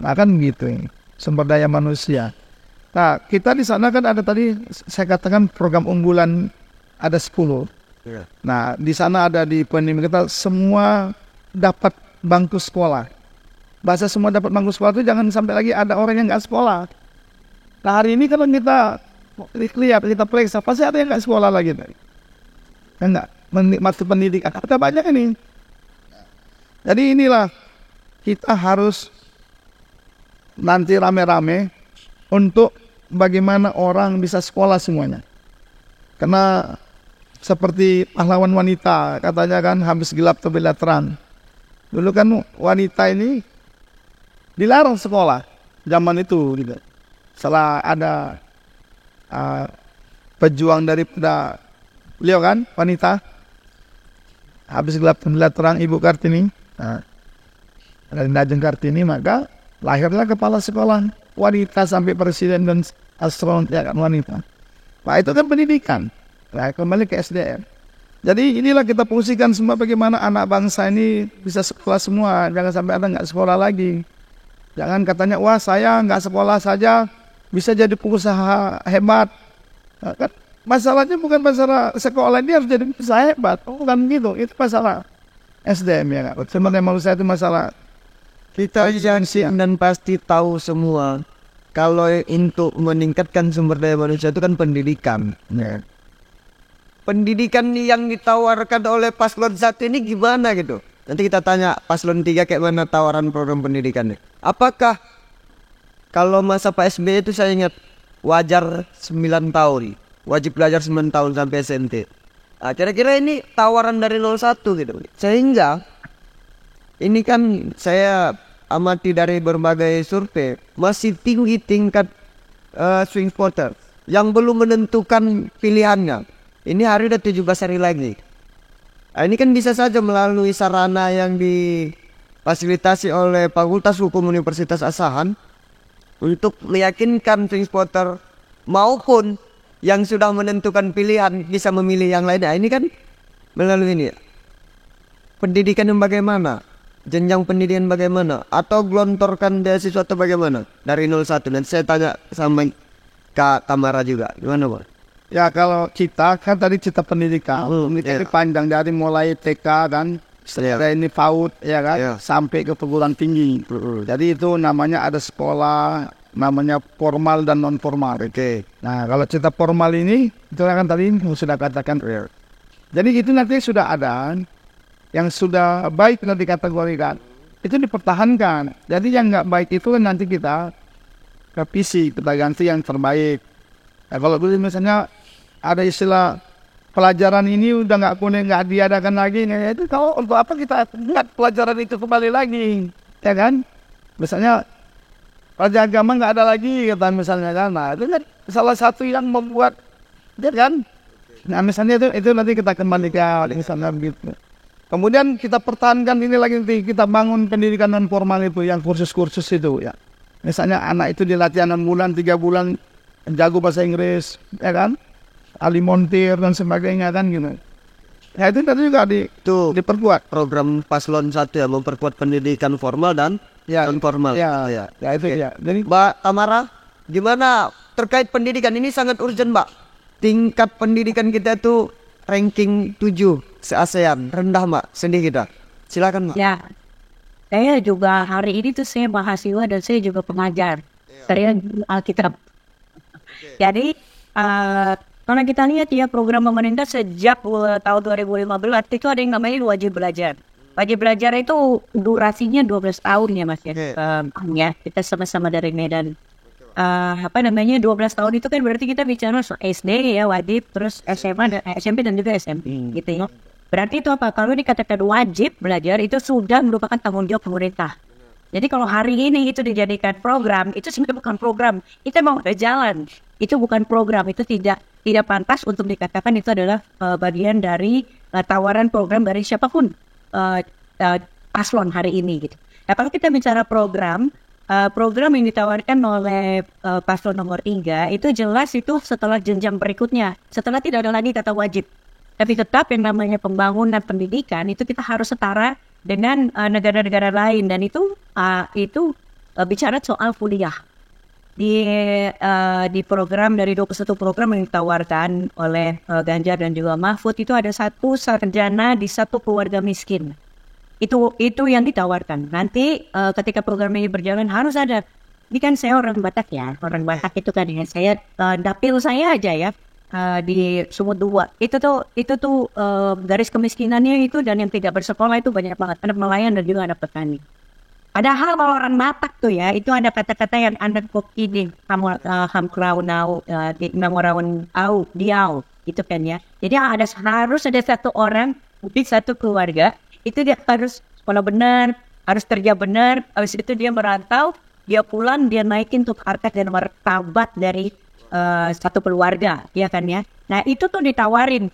Nah kan gitu ini, sumber daya manusia. Nah kita di sana kan ada tadi saya katakan program unggulan ada 10. Nah di sana ada di pendidikan kita semua dapat bangku sekolah. Bahasa semua dapat bangku sekolah itu jangan sampai lagi ada orang yang nggak sekolah. Nah hari ini kalau kita lihat, kita periksa, pasti ada yang nggak sekolah lagi. Enggak, menikmati pendidikan. Ada banyak ini. Jadi inilah, kita harus nanti rame-rame untuk bagaimana orang bisa sekolah semuanya. Karena seperti pahlawan wanita, katanya kan habis gelap terbit terang. Dulu kan wanita ini dilarang sekolah, zaman itu gitu. Setelah ada pejuang daripada beliau kan, wanita habis gelap terbit terang, Ibu Kartini, dari Najeng Kartini, maka lahirlah kepala sekolah wanita sampai presiden dan astronot ya kan wanita. Nah itu kan pendidikan. Nah kembali ke SDM. Jadi inilah kita fungsikan semua bagaimana anak bangsa ini bisa sekolah semua, jangan sampai ada nggak sekolah lagi. Jangan katanya wah saya nggak sekolah saja bisa jadi pengusaha hebat. Nah, kan masalahnya bukan masalah sekolah ini harus jadi pengusaha hebat, bukan gitu. Itu masalah SDM ya kan. Sebenarnya manusia itu masalah Kita yakin dan pasti tahu semua kalau untuk meningkatkan sumber daya manusia itu kan pendidikan. Ya. Pendidikan yang ditawarkan oleh paslon 1 ini gimana gitu. Nanti kita tanya paslon 3 kayak mana tawaran program pendidikannya. Apakah kalau masa Pak SBY itu saya ingat wajar 9 tahun, wajib belajar 9 tahun sampai SMT. Nah, kira-kira ini tawaran dari 01 gitu. Sehingga ini kan saya amati dari berbagai survei masih tinggi tingkat swing voter yang belum menentukan pilihannya. Ini hari udah 17 hari lagi. Nah, ini kan bisa saja melalui sarana yang difasilitasi oleh Fakultas Hukum Universitas Asahan untuk meyakinkan swing voter maupun yang sudah menentukan pilihan bisa memilih yang lainnya. Ini kan melalui ini. Pendidikan yang bagaimana? Jenjang pendidikan bagaimana? Atau gelontorkan beasiswa atau bagaimana? Dari 01. Dan saya tanya sama Kak Tamara juga. Gimana, Bang? Ya kalau kita kan tadi cita pendidikan ini panjang dari mulai TK dan setelah ini PAUD ya kan sampai ke perguruan tinggi. Jadi itu namanya ada sekolah namanya formal dan non formal. Nah kalau cita formal ini itu kan tadi sudah katakan. Jadi itu nanti sudah ada yang sudah baik nanti dikategorikan itu dipertahankan. Jadi yang nggak baik itu nanti kita revisi kita ganti yang terbaik. Nah, kalau dulu misalnya ada istilah pelajaran ini udah nggak diadakan lagi, ya itu kalau untuk apa kita ingat pelajaran itu kembali lagi, ya kan? Misalnya pelajaran agama nggak ada lagi, kata misalnya kan, nah itu kan salah satu yang membuat, ya kan? Nah misalnya itu nanti kita kembalikan misalnya gitu. Kemudian kita pertahankan ini lagi nanti kita bangun pendidikan non formal itu yang kursus-kursus itu ya. Misalnya anak itu dilatih 6 bulan, 3 bulan jago bahasa Inggris, ya kan? Ali montir dan sebagainya kan gitu. Ya itu tadi juga diperkuat program paslon 1 ya, memperkuat pendidikan formal dan non formal. Ya itu ya. Jadi Mbak Tamara, gimana terkait pendidikan ini sangat urgent, Mbak. Tingkat pendidikan kita tuh ranking 7 se-ASEAN, rendah, Mbak. Sedih kita. Silakan, Mbak. Ya, saya juga hari ini tuh saya mahasiswa dan saya juga pengajar. Saya Alkitab. Jadi kalau kita lihat ya program pemerintah sejak tahun 2015 itu ada yang namanya wajib belajar. Wajib belajar itu durasinya 12 tahun ya Mas ya. Ya kita sama-sama dari Medan. 12 tahun itu kan berarti kita bicara soal SD ya wajib, terus SMA dan SMP dan juga SMP gitu ya. Berarti itu apa? Kalau dikatakan wajib belajar itu sudah merupakan tanggung jawab pemerintah. Jadi kalau hari ini itu dijadikan program, itu sebenarnya bukan program. Itu mau berjalan. Itu bukan program. Itu tidak pantas untuk dikatakan itu adalah bagian dari tawaran program dari siapapun paslon hari ini. Gitu. Nah, kalau kita bicara program yang ditawarkan oleh paslon nomor 3 itu jelas itu setelah jenjang berikutnya. Setelah tidak ada lagi kata wajib. Tapi tetap yang namanya pembangunan pendidikan itu kita harus setara dengan negara-negara lain dan itu bicara soal kuliah di program dari 21 program yang ditawarkan oleh Ganjar dan juga Mahfud itu ada satu sarjana di satu keluarga miskin itu yang ditawarkan. Nanti ketika program ini berjalan harus ada. Ini kan saya orang Batak ya, orang Batak itu kan ya saya dapil saya aja ya. Di Sumut 2 itu tuh garis kemiskinannya itu dan yang tidak bersekolah itu banyak banget, anak nelayan dan juga anak petani. Padahal kalau orang Batak tuh ya itu ada kata-kata yang anak kopi di hamkraunau di namoraun au diau itu kan ya. Jadi harus ada satu orang di satu keluarga itu dia harus sekolah benar, harus kerja benar, habis itu dia merantau, dia pulang, dia naikin tuh harkat dan martabat dari satu keluarga, ya kan ya. Nah itu tuh ditawarin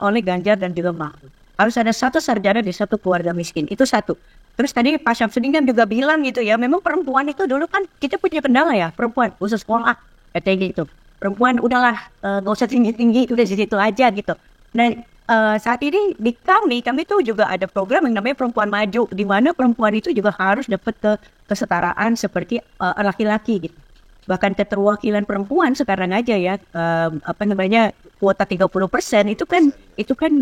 oleh Ganjar dan juga Mahfud. Harus ada satu sarjana di satu keluarga miskin, itu satu. Terus tadi Pak Syamsuddin kan juga bilang gitu ya, memang perempuan itu dulu kan kita punya kendala ya, perempuan khusus sekolah, kayak gitu. Perempuan udahlah gak usah tinggi-tinggi, udah di situ aja gitu. Nah saat ini di kami tuh juga ada program yang namanya Perempuan Maju, di mana perempuan itu juga harus dapat kesetaraan seperti laki-laki gitu. Bahkan keterwakilan perempuan sekarang aja ya kuota 30% itu kan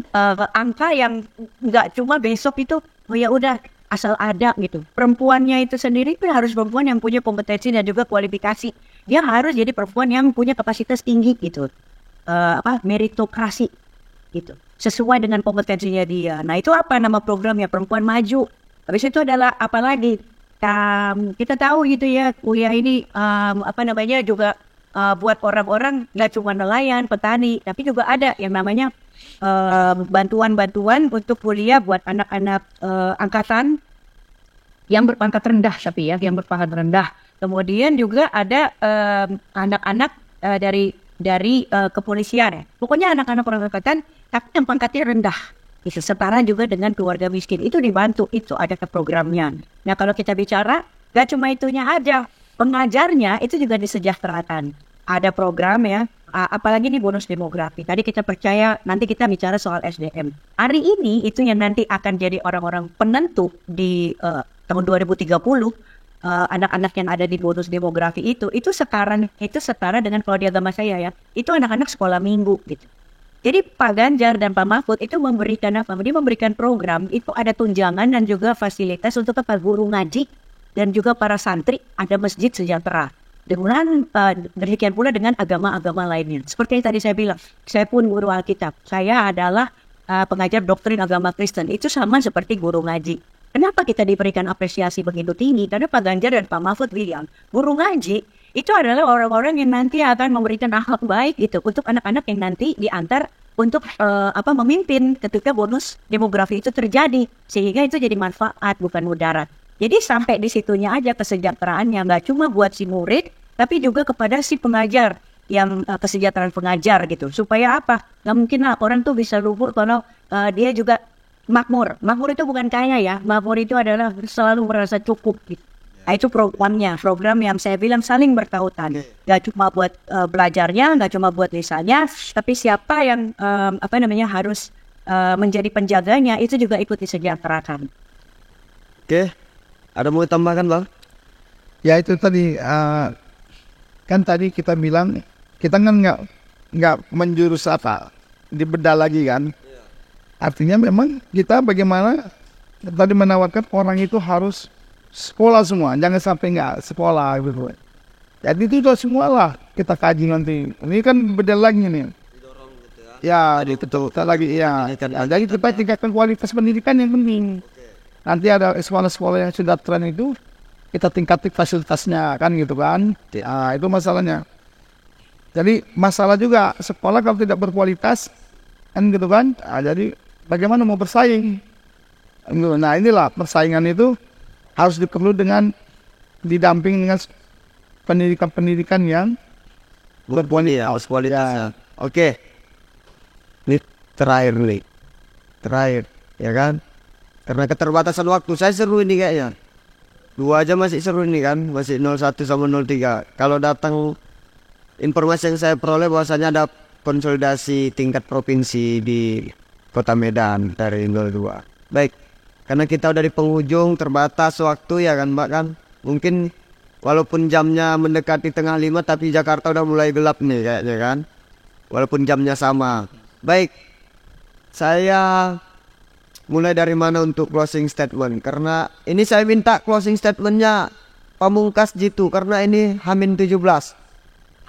angka yang nggak cuma besok itu oh ya udah asal ada gitu. Perempuannya itu sendiri pun harus perempuan yang punya kompetensi dan juga kualifikasi. Dia harus jadi perempuan yang punya kapasitas tinggi gitu. Meritokrasi gitu. Sesuai dengan kompetensinya dia. Nah, itu apa nama programnya? Perempuan Maju. Habis itu adalah apa lagi? Kita tahu gitu ya, kuliah ini juga buat orang-orang nggak cuma nelayan, petani, tapi juga ada yang namanya bantuan-bantuan untuk kuliah buat anak-anak angkatan yang berpangkat rendah, tapi ya yang berpangkat rendah. Kemudian juga ada anak-anak dari kepolisian ya. Pokoknya anak-anak orang angkatan tapi yang pangkatnya rendah. Itu setara juga dengan keluarga miskin. Itu dibantu, itu ada ke programnya. Nah, kalau kita bicara gak cuma itunya aja, pengajarnya itu juga disejahterakan. Ada program ya, apalagi di bonus demografi. Tadi kita percaya nanti kita bicara soal SDM. Hari ini itu yang nanti akan jadi orang-orang penentu di tahun 2030. Anak-anak yang ada di bonus demografi itu sekarang itu setara dengan kalau di agama saya ya, itu anak-anak sekolah minggu gitu. Jadi Pak Ganjar dan Pak Mahfud itu memberikan apa? Dia memberikan program, itu ada tunjangan dan juga fasilitas untuk para guru ngaji dan juga para santri, ada masjid sejahtera. Dengan demikian pula dengan agama-agama lainnya. Seperti yang tadi saya bilang, saya pun guru Alkitab. Saya adalah pengajar doktrin agama Kristen. Itu sama seperti guru ngaji. Kenapa kita diberikan apresiasi begitu tinggi? Karena Pak Ganjar dan Pak Mahfud bilang, guru ngaji itu adalah orang-orang yang nanti akan memberikan akhlak baik itu untuk anak-anak yang nanti diantar untuk memimpin ketika bonus demografi itu terjadi, sehingga itu jadi manfaat bukan mudarat. Jadi sampai di situnya aja kesejahteraannya, nggak cuma buat si murid tapi juga kepada si pengajar yang kesejahteraan pengajar gitu. Supaya apa? Nggak mungkin lah orang tuh bisa luhur kalau dia juga makmur. Makmur itu bukan kaya ya, makmur itu adalah selalu merasa cukup gitu. Nah, itu program yang saya bilang saling bertautan. Gak cuma buat belajarnya, gak cuma buat lisannya, tapi siapa yang harus menjadi penjaganya itu juga ikut disejahterakan. Oke, ada mau tambahkan Bang? Ya itu tadi kan tadi kita bilang kita kan nggak menjurus dibedah lagi kan. Artinya memang kita bagaimana tadi menawarkan orang itu harus sekolah semua, jangan sampai nggak sekolah gitu. Jadi itu sudah semua lah kita kaji nanti. Ini kan beda lagi nih. Didorong gitu ya. Ya, kita lagi ya. Jadi kita tingkatkan kualitas pendidikan yang penting. Nanti ada sekolah-sekolah yang sudah tren itu kita tingkatkan fasilitasnya kan gitu kan. Nah, itu masalahnya. Jadi masalah juga sekolah kalau tidak berkualitas kan gitu kan. Nah, jadi bagaimana mau bersaing? Nah inilah persaingan itu harus diperlu dengan didamping dengan pendidikan-pendidikan yang berkualitas. Ya. Oke. Ini terakhir ya kan? Karena keterbatasan waktu, saya seru ini kayaknya. 2 aja masih seru ini kan, masih 01 sama 03. Kalau datang informasi yang saya peroleh bahwasanya ada konsolidasi tingkat provinsi di Kota Medan dari 02. Baik. Karena kita udah di penghujung, terbatas waktu ya kan Mbak kan. Mungkin walaupun jamnya mendekati 4:30 tapi Jakarta udah mulai gelap nih kayaknya kan. Walaupun jamnya sama. Baik, saya mulai dari mana untuk closing statement? Karena ini saya minta closing statementnya Pamungkas Jitu. Karena ini H-17.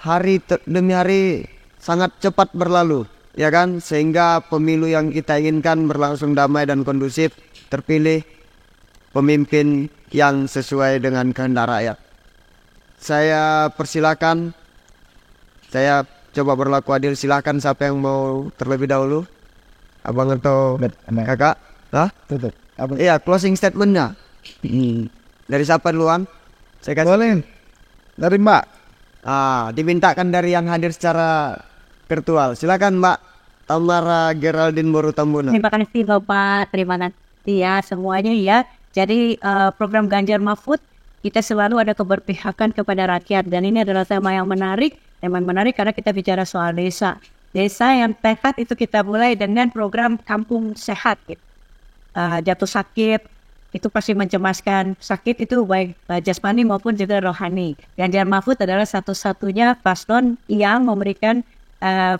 Hari demi hari sangat cepat berlalu. Ya kan, sehingga pemilu yang kita inginkan berlangsung damai dan kondusif. Terpilih pemimpin yang sesuai dengan kehendak rakyat. Saya persilakan, saya coba berlaku adil. Silakan siapa yang mau terlebih dahulu, abang atau kakak? Tutup. Iya, closing statementnya. Dari siapa duluan? Saya kasih. Boleh. Dari Mbak. Dimintakan dari yang hadir secara virtual. Silakan Mbak Tamara Geraldine Boru Tambuna. Terima kasih Bapak, terima kasih ya semuanya ya. Jadi program Ganjar Mahfud kita selalu ada keberpihakan kepada rakyat, dan ini adalah tema yang menarik karena kita bicara soal desa yang sehat. Itu kita mulai dengan program Kampung Sehat gitu. Jatuh sakit itu pasti mencemaskan, sakit itu baik jasmani maupun juga rohani. Ganjar Mahfud adalah satu-satunya paslon yang memberikan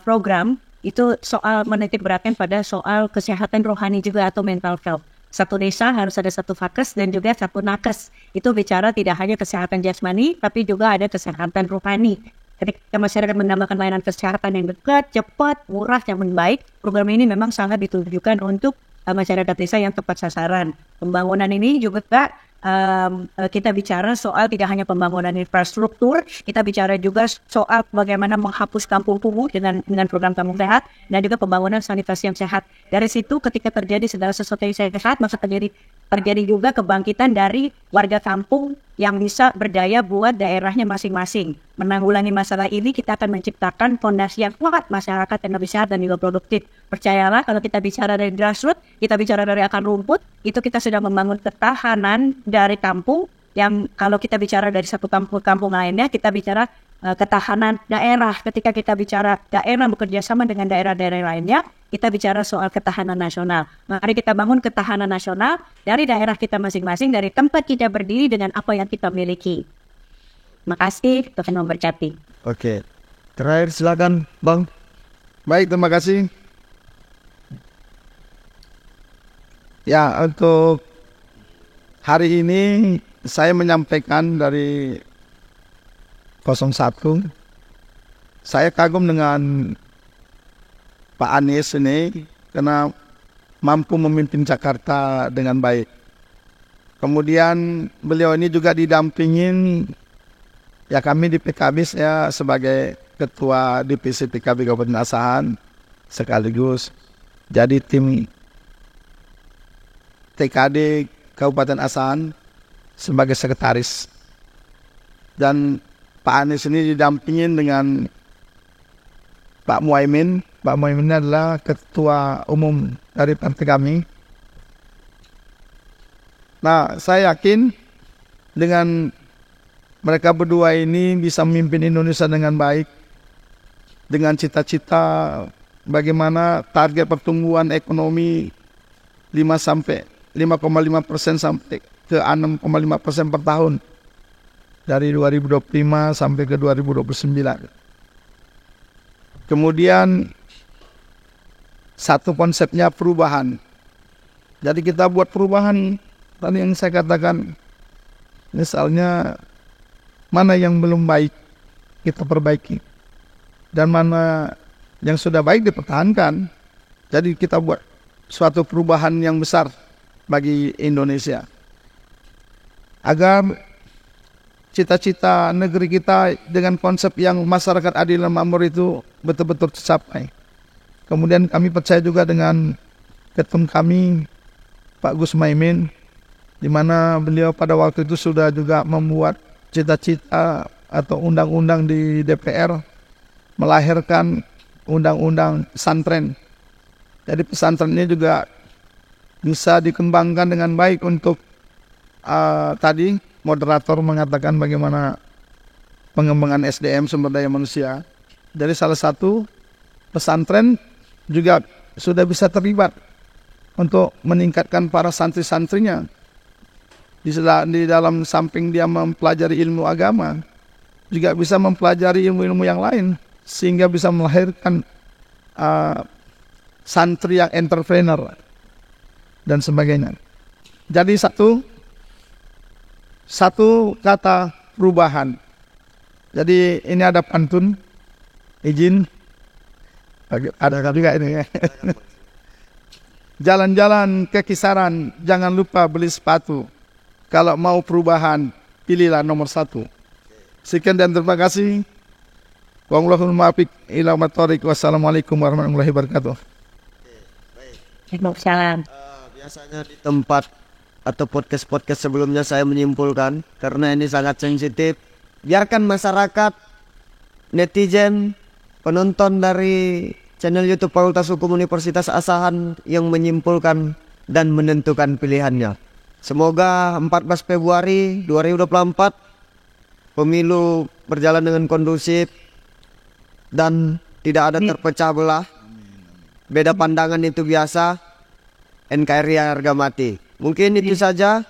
program itu soal menitik beratkan pada soal kesehatan rohani juga atau mental health. satu desa harus ada satu fakes dan juga satu nakes. Itu bicara tidak hanya kesehatan jasmani, tapi juga ada kesehatan rohani. Ketika masyarakat mendapatkan layanan kesehatan yang dekat, cepat, murah, yang baik, program ini memang sangat ditujukan untuk masyarakat desa yang tepat sasaran. Pembangunan ini juga kita bicara soal tidak hanya pembangunan infrastruktur, kita bicara juga soal bagaimana menghapus kampung kumuh dengan program kampung sehat dan juga pembangunan sanitasi yang sehat. Dari situ ketika terjadi segala sesuatu yang sehat, maka terjadi juga kebangkitan dari warga kampung yang bisa berdaya buat daerahnya masing-masing. Menanggulangi masalah ini kita akan menciptakan fondasi yang kuat masyarakat yang lebih sehat dan juga produktif. Percayalah kalau kita bicara dari grassroots, kita bicara dari akar rumput, itu kita sudah membangun ketahanan dari kampung yang kalau kita bicara dari satu kampung lainnya, kita bicara ketahanan daerah. Ketika kita bicara daerah bekerja sama dengan daerah-daerah lainnya, kita bicara soal ketahanan nasional. Mari kita bangun ketahanan nasional dari daerah kita masing-masing, dari tempat kita berdiri dengan apa yang kita miliki. Makasih, Tuhan memberkati. Oke, terakhir silakan Bang. Baik, terima kasih. Ya, untuk hari ini saya menyampaikan dari 01. Saya kagum dengan Pak Anies ini karena mampu memimpin Jakarta dengan baik. Kemudian beliau ini juga didampingin ya kami di PKB, saya sebagai ketua divisi PKB Kabupaten Asahan sekaligus jadi tim TKD Kabupaten Asahan sebagai sekretaris. Dan Pak Anies ini didampingin dengan Pak Muhaimin. Pak Muhaimin ini adalah ketua umum dari partai kami. Nah, saya yakin dengan mereka berdua ini bisa memimpin Indonesia dengan baik, dengan cita-cita bagaimana target pertumbuhan ekonomi 5,5% sampai ke 6,5% per tahun dari 2025 sampai ke 2029. Kemudian satu konsepnya perubahan. Jadi kita buat perubahan tadi yang saya katakan, misalnya mana yang belum baik kita perbaiki dan mana yang sudah baik dipertahankan. Jadi kita buat suatu perubahan yang besar bagi Indonesia agar cita-cita negeri kita dengan konsep yang masyarakat adil dan makmur itu betul-betul tercapai. Kemudian kami percaya juga dengan ketum kami Pak Gus Muhaimin, di mana beliau pada waktu itu sudah juga membuat cita-cita atau undang-undang di DPR melahirkan undang-undang pesantren. Jadi pesantren ini juga bisa dikembangkan dengan baik untuk tadi moderator mengatakan bagaimana pengembangan SDM sumber daya manusia. Dari salah satu pesantren juga sudah bisa terlibat untuk meningkatkan para santri-santrinya. Di dalam samping dia mempelajari ilmu agama, juga bisa mempelajari ilmu-ilmu yang lain sehingga bisa melahirkan santri yang entrepreneur dan sebagainya. Jadi satu kata perubahan. Jadi ini ada pantun, izin ada juga ini ya. Jalan-jalan ke Kisaran, jangan lupa beli sepatu. Kalau mau perubahan, pilihlah nomor 1. Sekian dan terima kasih. Wassalamualaikum warahmatullahi wabarakatuh. Waalaikumsalam. Biasanya di tempat atau podcast sebelumnya saya menyimpulkan, karena ini sangat sensitif, biarkan masyarakat, netizen, penonton dari channel YouTube Fakultas Hukum Universitas Asahan yang menyimpulkan dan menentukan pilihannya. Semoga 14 Februari 2024 pemilu berjalan dengan kondusif dan tidak ada terpecah belah. Beda pandangan itu biasa, NKRI harga mati. Mungkin itu saja.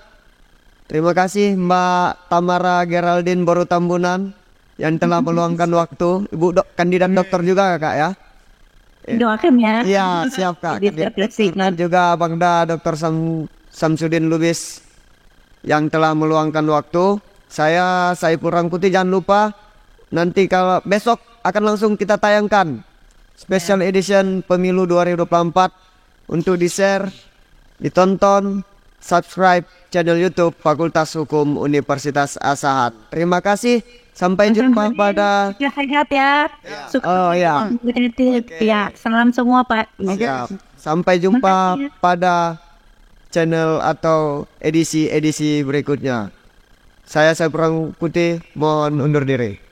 Terima kasih Mbak Tamara Geraldine Boru Tambunan yang telah meluangkan waktu. Ibu kandidat dokter juga Kak ya? Doakan ya. Iya siap Kak. Dan juga Bang Da Dr. Samsudin Lubis yang telah meluangkan waktu. Saya Saiful Rangkuti, jangan lupa nanti kalau besok akan langsung kita tayangkan special edition pemilu 2024 untuk di-share, ditonton, subscribe channel YouTube Fakultas Hukum Universitas Asahan. Terima kasih. Sampai jumpa pada Sehat ya. Oh ya. Ya, salam semua Pak. Siap. Sampai jumpa pada channel atau edisi-edisi berikutnya. Saya Saiful Rangkuti, mohon undur diri.